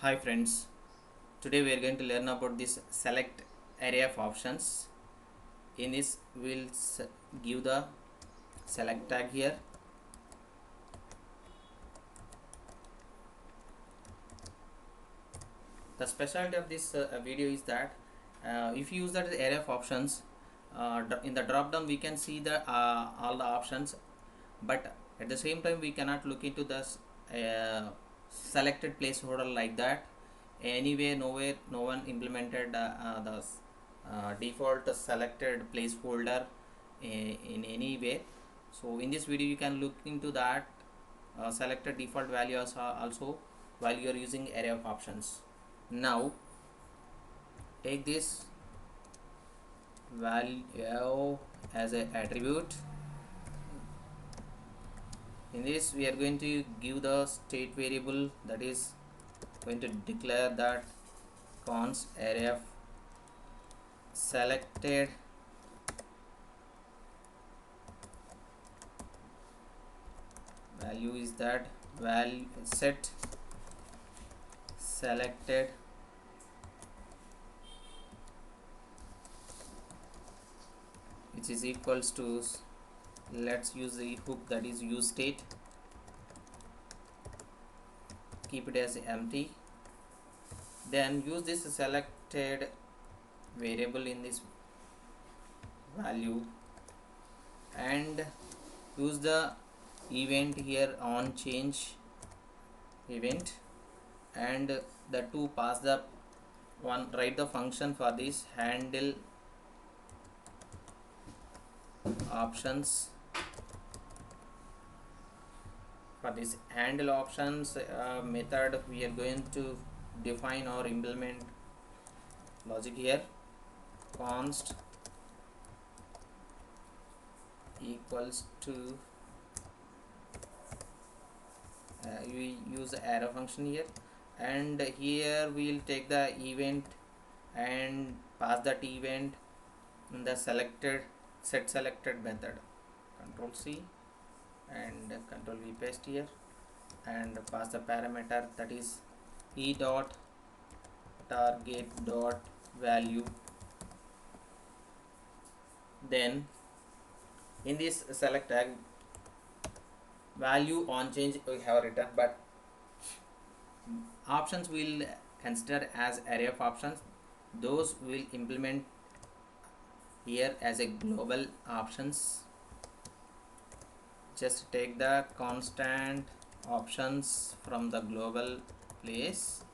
Hi friends, today we are going to learn about this select array of options. In this we will give the select tag here. The specialty of this video is that if you use that array of options, in the drop down we can see the all the options, but at the same time we cannot look into the selected placeholder like that. Anywhere, nowhere, no one implemented the default selected placeholder in any way. So in this video you can look into that selected default values also while you are using array of options. Now take this value as an attribute. In this we are going to give the state variable, that is going to declare that const array of selected value is that value set selected which is equals to, let's use the hook, that is use state, keep it as empty, then use this selected variable in this value and use the event here on change event, and the two pass the one, write the function for this handle options. For this handle options method we are going to define or implement logic here. Const equals to we use the arrow function here, and here we will take the event and pass that event in the selected set selected method. Control C and Control V, paste here, and pass the parameter, that is e dot target dot value. Then in this select tag value on change we have written, but options will consider as array of options, those will implement here as a global options. Just take the constant options from the global place,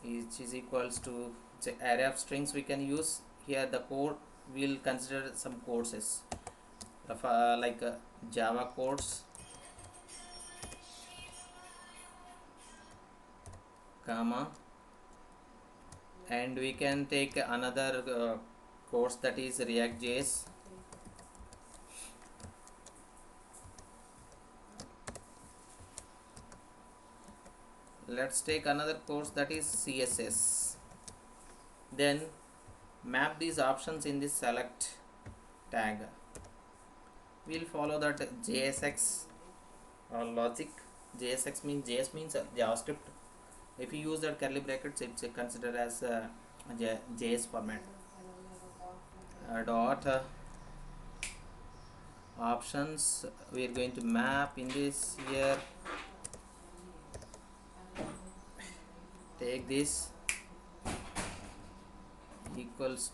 which is equals to the array of strings we can use here. The code will consider some codes like Java codes, comma, and we can take another course, that is React.js. Let's take another course, that is CSS. Then map these options in this select tag. We'll follow that JSX logic. JS means JavaScript. If you use that curly brackets, it's considered as JS format. Dot options, we are going to map in this here. Take this equals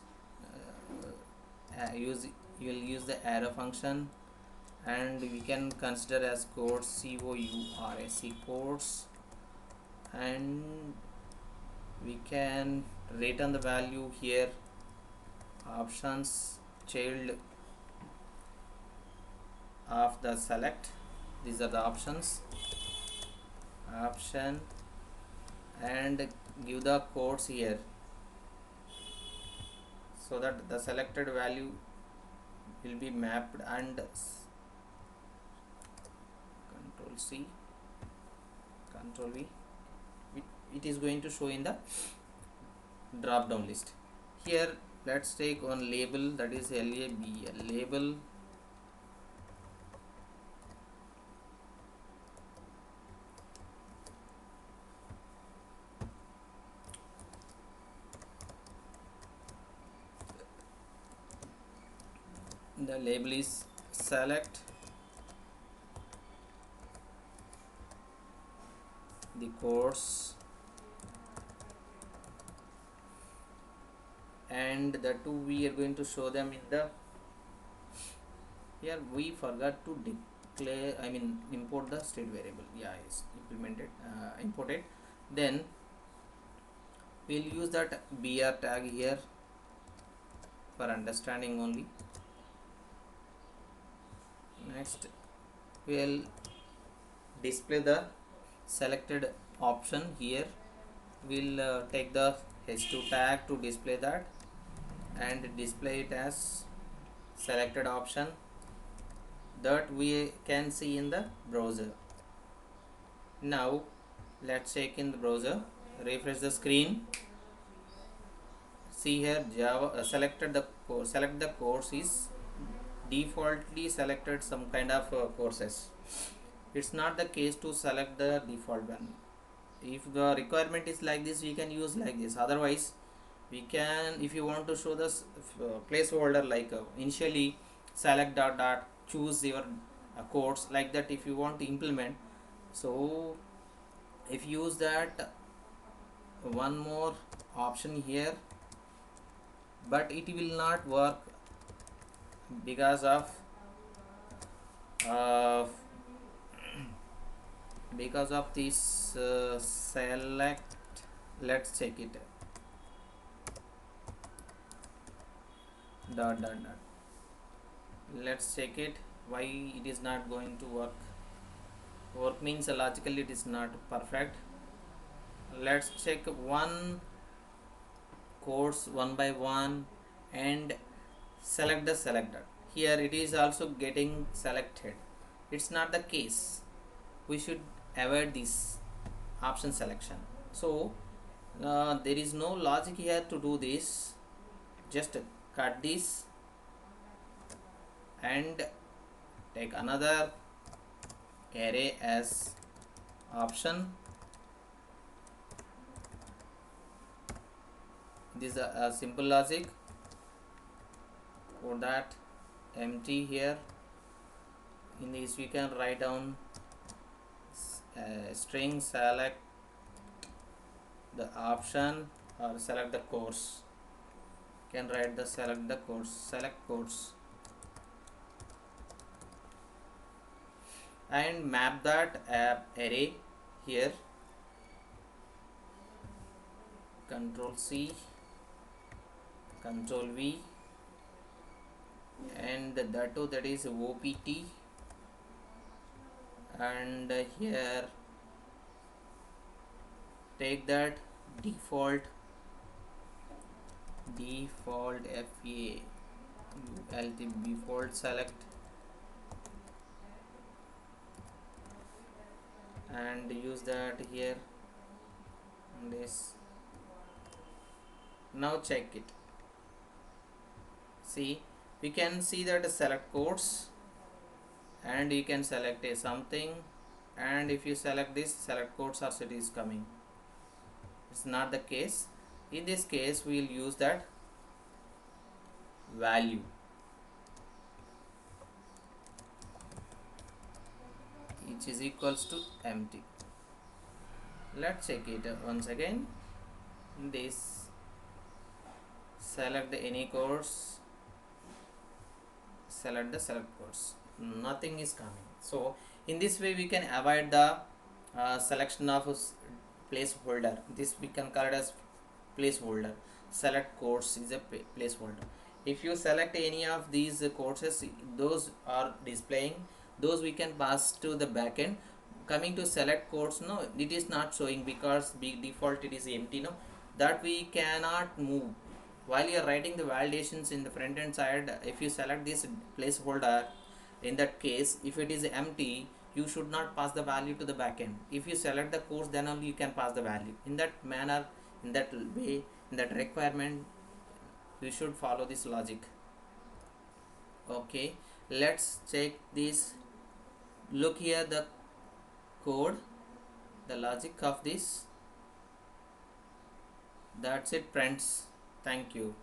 you will use the arrow function, and we can consider as course COURS course, and we can return the value here options child of the select. These are the options, and give the codes here so that the selected value will be mapped, and Control C, Control V, it is going to show in the drop down list. Here let's take one label, that is label, the label is select the course, and the two we are going to show them in the here. We forgot to declare, I mean import the state variable. Yeah, it's implemented, imported. Then we'll use that br tag here for understanding only. Next we'll display the selected option here. We'll take the h2 tag to display that and display it as selected option that we can see in the browser. Now let's check in the browser, refresh the screen. See here, Java selected the course, select the course is defaultly selected some kind of courses. It's not the case to select the default one. If the requirement is like this, we can use like this. Otherwise we can, if you want to show this placeholder like initially select dot dot choose your course like that, if you want to implement, so if you use that one more option here, but it will not work because of uh, because of this select. Let's check it, dot dot dot. Let's check it, why it is not going to work. Work means logically it is not perfect. Let's check one course one by one and select the selector. Here it is also getting selected. It's not the case. We should avoid this option selection. So there is no logic here to do this. Just cut this and take another array as option. This is a simple logic. For that, empty here. In this we can write down string select the option or select the course. Can write the select the course, select course, and map that array here. Control C, Control V, and that too, that is OPT, and here take that default FA default select and use that here. This now check it. See, we can see that select course and you can select a something, and if you select this select course also it is coming. It's not the case. In this case we will use that value which is equals to empty. Let's check it once again. This select the any course, select the select course, nothing is coming. So in this way we can avoid the selection of placeholder. This we can call it as placeholder. Select course is a placeholder. If you select any of these courses, those are displaying, those we can pass to the backend. Coming to select course, no, it is not showing because by default it is empty. No, that we cannot move. While you are writing the validations in the front end side, if you select this placeholder, in that case if it is empty, you should not pass the value to the backend. If you select the course, then only you can pass the value. In that manner, in that way, in that requirement, you should follow this logic. Okay, let's check this. Look here, the code, the logic of this. That's it friends. Thank you.